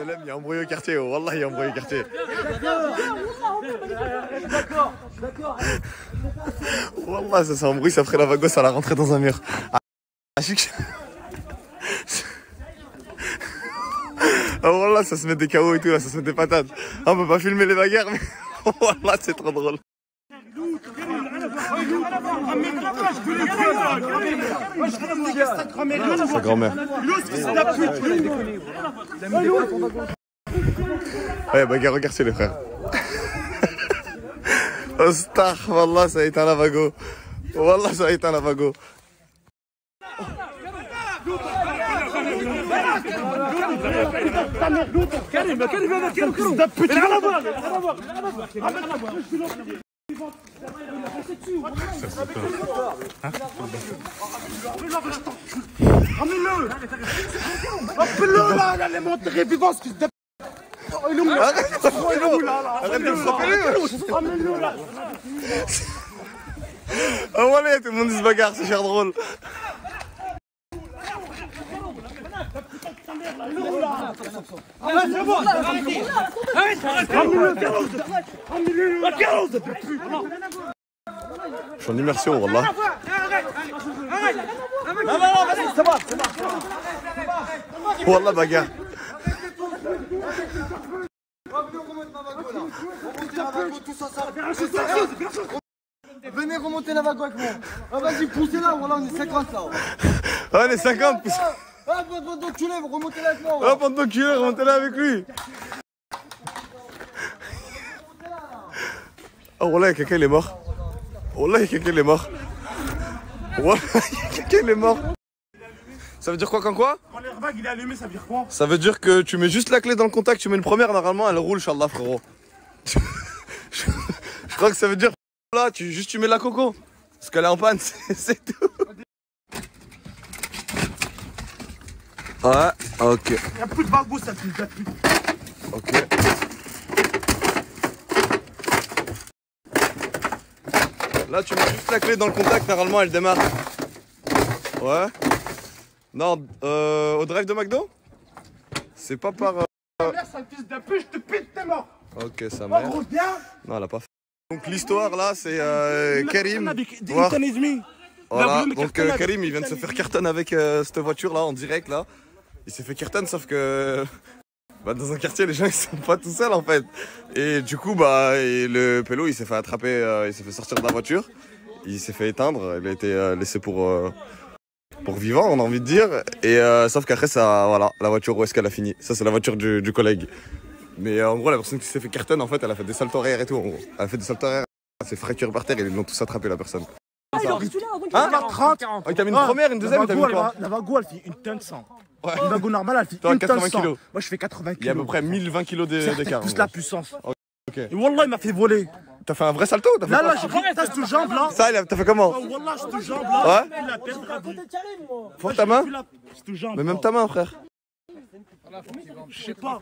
Il y a embrouillé au quartier, oh. Wallah, il y a embrouillé au quartier. Wallah, ça s'est embrouillé, ça ferait la vague, ça l'a rentré dans un mur. Oh Wallah, ça se met des KO et tout, là, ça se met des patates. Ah, on peut pas filmer les bagarres, mais Wallah, c'est trop drôle. Sa grand-mère. Ouais, bagarre au quartier, les frères. Ostah, Wallah, ça a été un lavago. Wallah, ça a été un lavago. Appelle-le là, elle est montée vivant, fils de... Arrête de le frapper. Oh voilà, tout le monde se bagarre, c'est cher drôle. Je suis en immersion, wallah. Wallah, bagarre. Venez remonter la vague avec moi. Ah, vas-y, poussez là, voilà, on est 50 là. Ah, on est 50. Ah, pendant que tu lèves, remontez là avec moi. Ah, pendant que tu lèves, remontez là avec lui. Oh, wallah, quelqu'un il est mort. Wallah, quelqu'un il est mort. Wallah, quelqu'un il est mort. Ça veut dire quoi quand quoi? Quand l'airbag il est allumé, ça veut dire quoi? Ça veut dire que tu mets juste la clé dans le contact, tu mets une première, normalement elle roule, Inch'Allah, frérot. Je crois que ça veut dire là, tu mets la coco. Parce qu'elle est en panne, c'est tout. Ouais, ok. Y'a plus de bagou, ça pue, Ok. Là, tu mets juste la clé dans le contact, normalement elle démarre. Ouais. Non, au drive de McDo? C'est pas par. Ta mère, sale fils de pute, je te pite, t'es mort. Ok, ça Oh, mère. gros, viens. Non, elle a pas fait. Donc l'histoire là, c'est Karim. Voilà. Voilà, donc Karim il vient de se faire carton avec cette voiture là en direct là. Il s'est fait carton sauf que bah, dans un quartier les gens ils sont pas tout seuls en fait. Et du coup bah et le pélo il s'est fait attraper, il s'est fait sortir de la voiture. Il s'est fait éteindre, il a été laissé pour vivant on a envie de dire. Et sauf qu'après ça voilà, la voiture où est-ce qu'elle a fini? Ça c'est la voiture du collègue. Mais en gros la personne qui s'est fait carton en fait elle a fait des saltos arrière et tout en gros. Elle a fait des saltos arrière, elle s'est fracturée par terre et ils l'ont tous attrapé la personne. Hein 30. Oh, il t'a mis une première, une deuxième, il t'a mis quoi? La vago elle fait une tonne 100. Ouais. Une vago normale elle fait Toi, une tonne 80 100. kilos. Moi je fais 80 kilos. Il y a à peu près 1020 kilos d'écart. Plus la puissance. Ok. Et Wallah il m'a fait voler. T'as fait un vrai salto? Là j'ai pris cette jambe là. Ça, t'as fait comment? Oh, Wallah cette jambe là. Ouais. Il la perdra. Faut ta main? Cette jambe. Mais même ta main, frère. Je sais pas.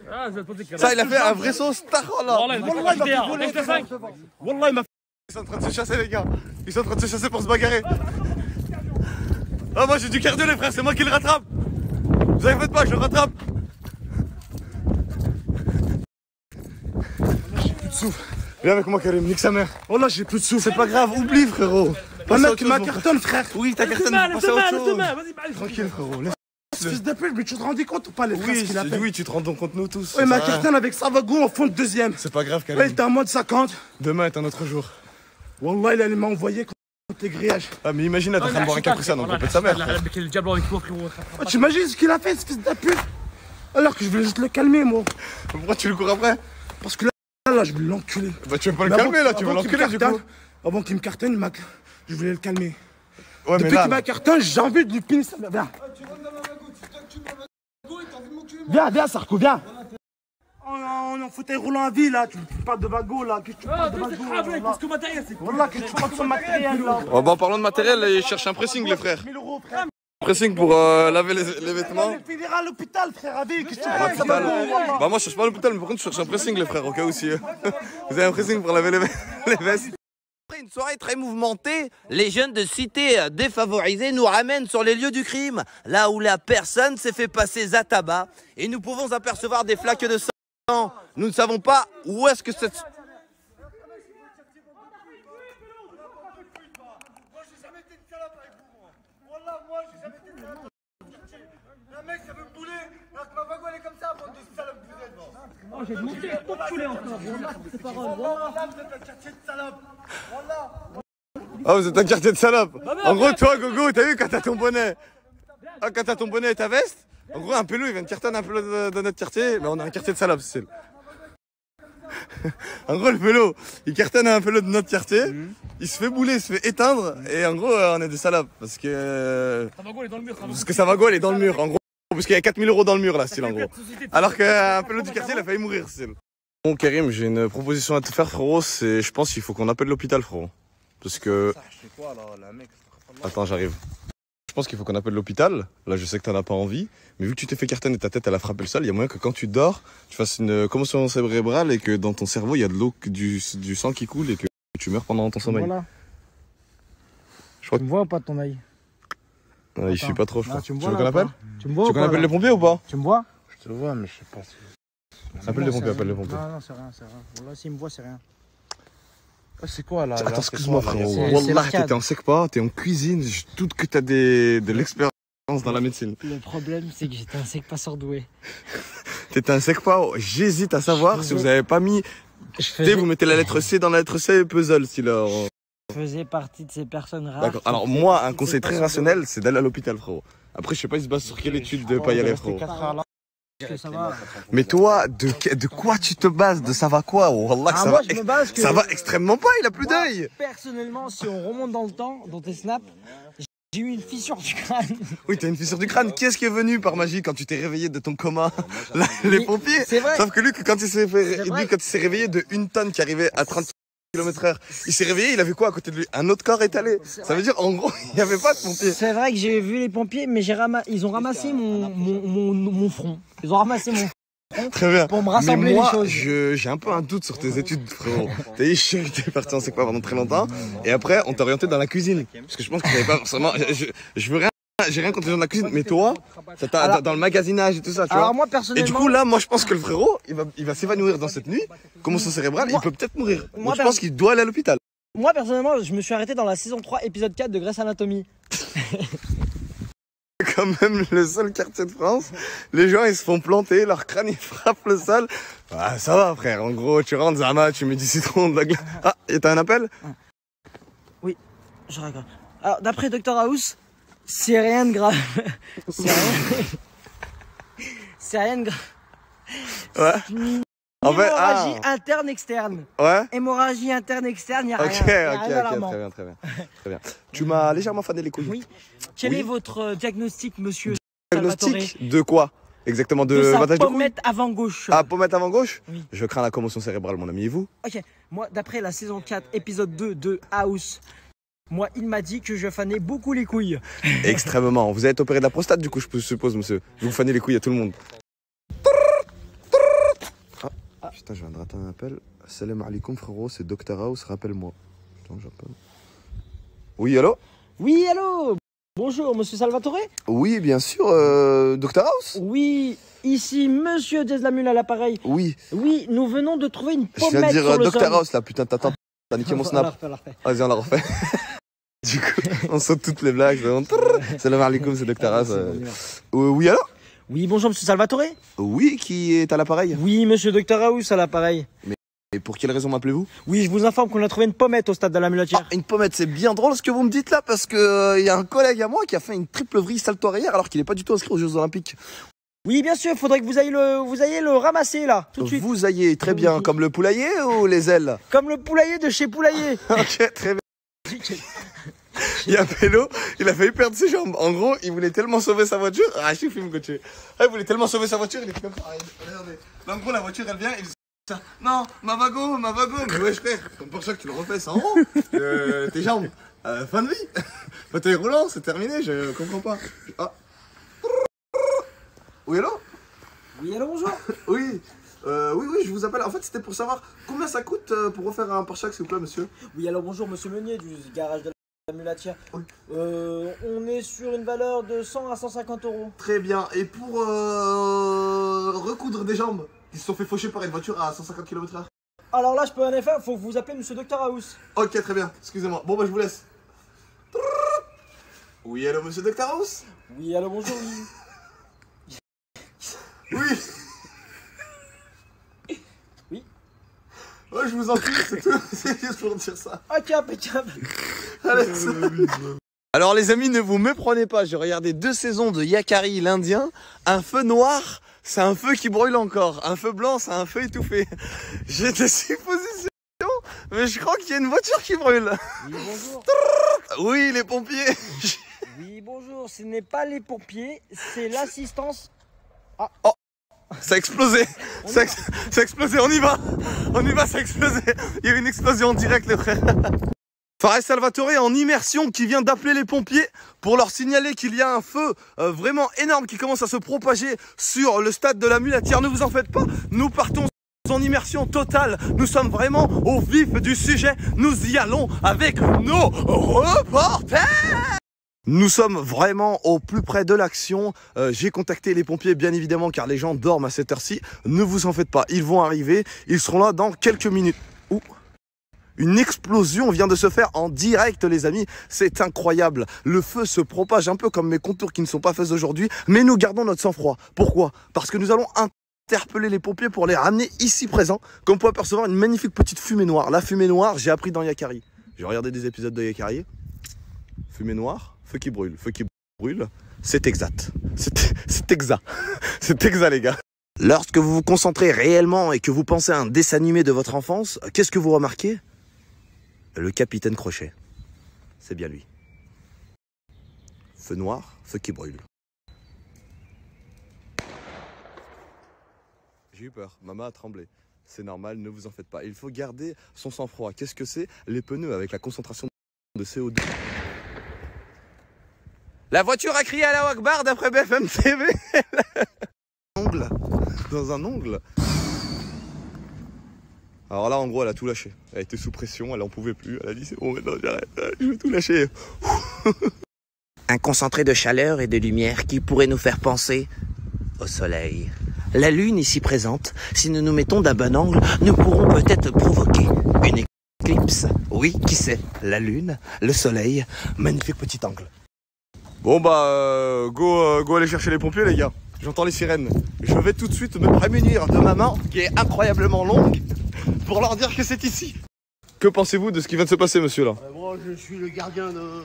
Ça, il a fait un vrai saut star là. Wallah il m'a fait voler. Wallah il m'a fait. Ils sont en train de se chasser, les gars. Ils sont en train de se chasser pour se bagarrer. Ah, moi j'ai du cardio, les frères, c'est moi qui le rattrape. Vous inquiétez pas, je le rattrape. J'ai plus de souffle. Viens avec moi, Karim, nique sa mère. Wallah j'ai plus de souffle. C'est pas grave, oublie, frérot. Un mec qui m'a cartonne frère. Oui, t'as cartonné, passe à autre chose. Tranquille, frérot. Fils de pute, mais tu te rendais compte ou pas les frères qu'il a fait? Oui, tu te rends donc compte, nous tous. Ouais, ma cartonne avec Savago en fond de deuxième. C'est pas grave, Ouais, il Karim. était en mode 50. Demain est un autre jour. Wallah, il allait m'envoyer contre les grillages. Ah, mais imagine, là, t'es en train de boire un capri-ça, donc on peut de sa mère. Oh, tu imagines ce qu'il a fait, ce fils de pute? Alors que je voulais juste le calmer, moi. Pourquoi tu le cours après? Parce que là, je voulais l'enculer. Bah, tu veux pas le calmer, là, tu veux l'enculer, du coup. Avant qu'il me cartonne, je voulais le calmer. Ouais, mais Depuis là. qu'il m'a cartonne, j'ai envie de lui pincer sa mère. Viens. Viens, Sarko, viens. On est en fauteuil roulant à vie là, tu parles de Vago là, qu'est-ce que tu parles de Vago là? Wallah, qu'est-ce que tu parles de son matériel là? Oh, bah, en parlant de matériel, ils cherchent un pressing, les frères. 1000 € frère. Pressing pour laver les vêtements. Il finira à l'hôpital frère, avec, qu'est-ce que tu À parles de l'hôpital. Vago, wallah? Bah, moi, je cherche pas à l'hôpital, mais par contre, je cherche un pressing, les frères, au cas où si. Vous avez un pressing pour laver les vestes. Après, une soirée très mouvementée. Les jeunes de cités défavorisées nous ramènent sur les lieux du crime, là où la personne s'est fait passer à tabac. Et nous pouvons apercevoir des flaques de sang. Nous ne savons pas où est-ce que cette... Oh, j'ai demandé pour poulet encore. C'est pas grave. Ah, vous êtes un quartier de salope. En gros, toi, Gogo, t'as vu quand t'as ton bonnet, quand t'as ton bonnet et ta veste, en gros, un pélo, il vient de cartonner un pélo de notre quartier, mais on a un quartier de salope, c'est. En gros, le pélo, il cartonne un pélo de notre quartier, il se fait bouler, il se fait éteindre, et en gros, on est des salopes. Parce que. Savago, il est dans le mur. Parce que Savago, il est dans le mur, en gros. Parce qu'il y a 4000 € dans le mur, là, style, en gros. Alors qu'un pélo du quartier, il a failli mourir, style. Bon, Karim, j'ai une proposition à te faire, frérot. C'est, je pense qu'il faut qu'on appelle l'hôpital, frérot. Parce que. Attends, j'arrive. Je pense qu'il faut qu'on appelle l'hôpital. Là, je sais que t'en as pas envie. Mais vu que tu t'es fait cartonner et ta tête, elle a frappé le sol, il y a moyen que quand tu dors, tu fasses une commotion cérébrale et que dans ton cerveau, il y a de l'eau, du sang qui coule et que tu meurs pendant ton sommeil. Voilà. Je crois Tu me vois ou pas de ton œil? Ah, il suit pas trop, je crois. Tu veux qu'on appelle? Tu me vois ou Tu veux qu'on pas, appelle là les pompiers ou pas? Tu me vois? Je te vois, mais je sais pas si. Appelle les pompiers, appelle les pompiers. Non, c'est rien, c'est rien. Voilà, s'il me voit, c'est rien. C'est quoi là? Attends, excuse-moi, frérot. c'est Wallah, l'arcade. t'étais en secpa, t'es en cuisine, je doute que t'as de l'expérience dans la médecine. Le problème, c'est que j'étais un secpa surdoué. T'étais un secpa, j'hésite à savoir si vous avez pas mis. Vous mettez la lettre C dans la lettre C, puzzle, si là. Je faisais partie de ces personnes rares. D'accord. Alors moi, un conseil très rationnel, c'est d'aller à l'hôpital, frérot. Après, je sais pas, il se base sur quelle étude de pas y aller, frérot. Ça va. Mais toi, de quoi tu te bases? De ça va quoi? Wallah, que ça moi, va, je me base que... ça va extrêmement pas, il a plus d'œil. Personnellement, si on remonte dans le temps, dans tes snaps, j'ai eu une fissure du crâne. Oui, t'as une fissure du crâne. Qui est-ce qui est venu par magie quand tu t'es réveillé de ton coma? Là, les pompiers. C'est vrai. Sauf que lui, quand il s'est réveillé de une tonne qui arrivait à 30 km/h, il s'est réveillé, il a vu quoi à côté de lui? Un autre corps étalé. Ça veut dire, en gros, il n'y avait pas de pompiers. C'est vrai que j'ai vu les pompiers, mais ils ont ramassé mon front. Ils ont ramassé mon front. Très bien. Pour me rassembler mais moi, les choses. j'ai un peu un doute sur tes études, frérot. T'as dit, je t'ai parti en secpa pendant très longtemps. Et après, on t'a orienté dans la cuisine. Parce que je pense que t'avais pas forcément. Je veux rien. J'ai rien contre les gens de la cuisine, mais toi, dans le magasinage et tout ça, tu vois. Moi, personnellement. Et du coup, là, moi, je pense que le frérot, il va s'évanouir dans cette nuit. Commotion cérébrale, il peut peut-être mourir. Moi, je pense qu'il doit aller à l'hôpital. Moi, personnellement, je me suis arrêté dans la saison 3, épisode 4 de Grey's Anatomy. Quand même le seul quartier de France, les gens ils se font planter, leur crâne ils frappent le sol. Ah, ça va frère, en gros tu rentres Zama, tu mets du citron, de la glace. Ah, et t'as un appel? Oui, je regarde. Alors d'après Dr House, c'est rien de grave. C'est rien de grave. Ouais. En fait, hémorragie interne externe. Ouais. Hémorragie interne externe, il n'y a Ok, rien. ok, très bien. Tu m'as légèrement fané les couilles. Oui. Quel est votre diagnostic, monsieur Diagnostic de quoi? Exactement, de sa battage de couilles? pommette avant gauche. Ah, pommette avant gauche? Oui. Je crains la commotion cérébrale, mon ami, et vous? Ok, moi, d'après la saison 4, épisode 2 de House, moi, il m'a dit que je fanais beaucoup les couilles. Extrêmement. Vous avez opéré de la prostate, du coup, je suppose, monsieur. Vous fanez les couilles à tout le monde. Ah, putain, je viens de rater un appel. Salam alaikum, frérot, c'est Dr House, rappelle-moi. Putain, j'appelle. Oui, allô? Oui, allô? Bonjour, monsieur Salvatore? Oui, bien sûr, Dr House? Oui, ici, monsieur Deslamule à l'appareil. Oui. Oui, nous venons de trouver une Je pommette viens de sur dire le sol. Dr House, là, putain, t'as niqué mon snap. Vas-y, on la refait. Du coup, on saute toutes les blagues. Salam alaikum, c'est Dr House. Oui, allô? Oui, bonjour, monsieur Salvatore? Oui, qui est à l'appareil? Oui, monsieur Dr House à l'appareil. Et pour quelle raison m'appelez-vous? Oui, je vous informe qu'on a trouvé une pommette au stade de la mulatière. Ah, une pommette, c'est bien drôle ce que vous me dites là, parce que y a un collègue à moi qui a fait une triple vrille salto arrière alors qu'il n'est pas du tout inscrit aux Jeux Olympiques. Oui, bien sûr, il faudrait que vous ayez le ramasser là, tout de suite. Vous ayez, très bien, comme le poulailler ou les ailes? Comme le poulailler de chez Poulailler. Ok, très bien. Il y a Pélo, il a failli perdre ses jambes. En gros, il voulait tellement sauver sa voiture. Ah, je suis film coaché. Il voulait tellement sauver sa voiture, il était comme ça. Regardez. Là, en gros, la voiture, elle vient, il dit ça. Non, ma vago. Mais wesh, frère, comme pour ça que tu le refais, c'est en haut. Tes jambes. Fin de vie. Fauteuil roulant, c'est terminé, je comprends pas. Ah. Oui, allô? Oui, allô, bonjour. Oui. Oui, je vous appelle. En fait, c'était pour savoir combien ça coûte pour refaire un pare-choc, s'il vous plaît, monsieur. Oui, alors bonjour, monsieur Meunier du garage de la mulatière. Oui. On est sur une valeur de 100 à 150 euros. Très bien. Et pour recoudre des jambes qui se sont fait faucher par une voiture à 150 km/h? Alors là, je peux en effet, faut que vous appelez monsieur Dr House. Ok, très bien. Excusez-moi. Bon, bah, je vous laisse. Oui, allô, monsieur Dr House? Oui, allô, bonjour. Oui. Oui. Ouais, je vous en prie, c'est tout. C'est juste pour dire ça. Ok, impeccable. Allez, alors les amis, ne vous méprenez pas, j'ai regardé 2 saisons de Yakari l'Indien. Un feu noir, c'est un feu qui brûle encore. Un feu blanc, c'est un feu étouffé. J'ai des suppositions, mais je crois qu'il y a une voiture qui brûle. Oui, bonjour. Oui, les pompiers. Oui, bonjour, ce n'est pas les pompiers, c'est l'assistance. Ah. Oh, ça a explosé. Ça a explosé, on y va, ça a explosé. Il y a eu une explosion en direct, les frères. Fares Salvatore en immersion qui vient d'appeler les pompiers pour leur signaler qu'il y a un feu vraiment énorme qui commence à se propager sur le stade de la Mulatière. Ne vous en faites pas, nous partons en immersion totale. Nous sommes vraiment au vif du sujet. Nous y allons avec nos reporters. Nous sommes vraiment au plus près de l'action. J'ai contacté les pompiers bien évidemment car les gens dorment à cette heure-ci. Ne vous en faites pas, ils vont arriver. Ils seront là dans quelques minutes. Ouh. Une explosion vient de se faire en direct, les amis. C'est incroyable. Le feu se propage un peu comme mes contours qui ne sont pas faits aujourd'hui. Mais nous gardons notre sang-froid. Pourquoi? Parce que nous allons interpeller les pompiers pour les ramener ici présents. Comme vous pouvez apercevoir, une magnifique petite fumée noire. La fumée noire, j'ai appris dans Yakari. J'ai regardé des épisodes de Yakari. Fumée noire, feu qui brûle. Feu qui brûle, c'est exact. C'est exact. C'est exact, les gars. Lorsque vous vous concentrez réellement et que vous pensez à un dessin animé de votre enfance, qu'est-ce que vous remarquez? Le capitaine Crochet. C'est bien lui. Feu noir, feu qui brûle. J'ai eu peur, maman a tremblé. C'est normal, ne vous en faites pas. Il faut garder son sang-froid. Qu'est-ce que c'est? Les pneus avec la concentration de CO2. La voiture a crié à la Wakbar d'après BFM TV. Dans un ongle. Alors là, en gros, elle a tout lâché. Elle était sous pression, elle en pouvait plus. Elle a dit, c'est bon, maintenant j'arrête, je vais tout lâcher. Un concentré de chaleur et de lumière qui pourrait nous faire penser au soleil. La lune ici présente, si nous nous mettons d'un bon angle, nous pourrons peut-être provoquer une éclipse. Oui, qui sait? La lune, le soleil, magnifique petit angle. Bon bah, go aller chercher les pompiers, les gars. J'entends les sirènes. Je vais tout de suite me prémunir de ma main, qui est incroyablement longue, pour leur dire que c'est ici. Que pensez-vous de ce qui vient de se passer, monsieur, là? Moi, je suis le gardien de...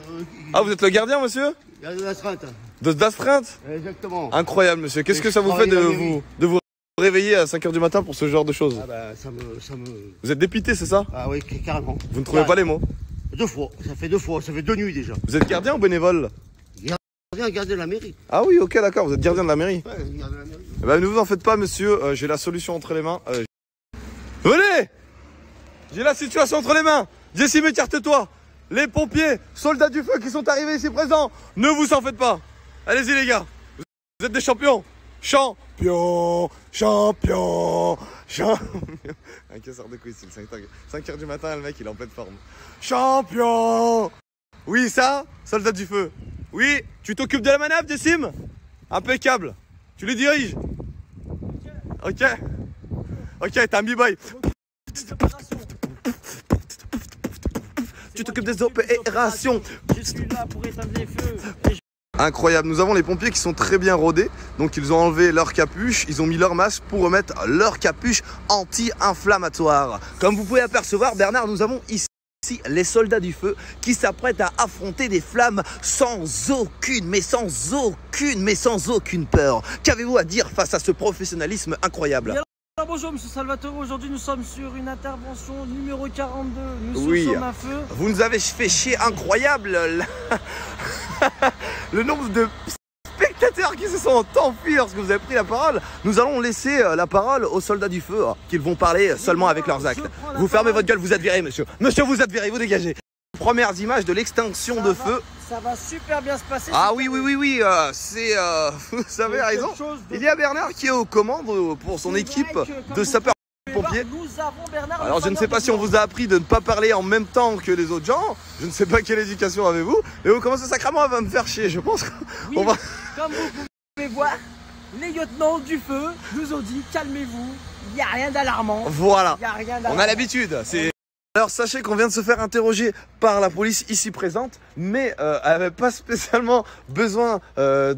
Ah, vous êtes le gardien, monsieur? De l'astreinte. D'astreinte? Exactement. Incroyable, monsieur. Qu'est-ce que ça vous fait de vous réveiller à 5 h du matin pour ce genre de choses? Ah bah, ça me... Vous êtes dépité, c'est ça? Ah oui, carrément. Vous ne trouvez pas les mots? 2 fois. Ça fait 2 fois. Ça fait 2 nuits, déjà. Vous êtes gardien ou bénévole? Gardien de la mairie. Ah oui, ok, d'accord. Vous êtes gardien de la mairie? Ouais, gardien de la mairie. Eh ben, ne vous en faites pas, monsieur. J'ai la solution entre les mains. Venez! J'ai la situation entre les mains. Jessim, écarte-toi. Les pompiers, soldats du feu qui sont arrivés ici présents, ne vous en faites pas. Allez-y, les gars. Vous êtes des champions. Champion. Un casseur de couilles, c'est 5 h du matin, le mec, il est en pleine forme. Champion. Oui, ça, soldat du feu. Oui, tu t'occupes de la manœuvre, Jessim? Impeccable. Tu les diriges? Ok. Ok, t'es un b-boy. Tu t'occupes des opérations. Je suis là pour éteindre les feux. Incroyable, nous avons les pompiers qui sont très bien rodés. Donc ils ont enlevé leur capuche, ils ont mis leur masque pour remettre leur capuche anti-inflammatoire. Comme vous pouvez apercevoir, Bernard, nous avons ici les soldats du feu qui s'apprêtent à affronter des flammes sans aucune peur. Qu'avez-vous à dire face à ce professionnalisme incroyable? Alors bonjour monsieur Salvatore, aujourd'hui nous sommes sur une intervention numéro 42. Nous oui, sommes à feu. Vous nous avez fait chier incroyable. Le nombre de spectateurs qui se sont enfuis lorsque vous avez pris la parole. Nous allons laisser la parole aux soldats du feu, qu'ils vont parler seulement avec leurs actes. Vous fermez votre gueule, vous êtes viré, monsieur. Monsieur, vous êtes viré, vous dégagez. premières images de l'extinction de feu. Ça va super bien se passer. Ah oui, c'est... vous avez raison. Il y a Bernard qui est aux commandes pour son équipe de sapeurs-pompiers. Nous avons Bernard. Alors je ne sais pas si on vous a appris de ne pas parler en même temps que les autres gens. Je ne sais pas quelle éducation avez-vous. Mais vous commencez sacrément à me faire chier. Je pense qu'on va... Comme vous pouvez voir, les lieutenants du feu nous ont dit calmez-vous, il n'y a rien d'alarmant. Voilà, Il y a rien d'alarmant. on a l'habitude. Alors sachez qu'on vient de se faire interroger par la police ici présente, mais elle n'avait pas spécialement besoin de...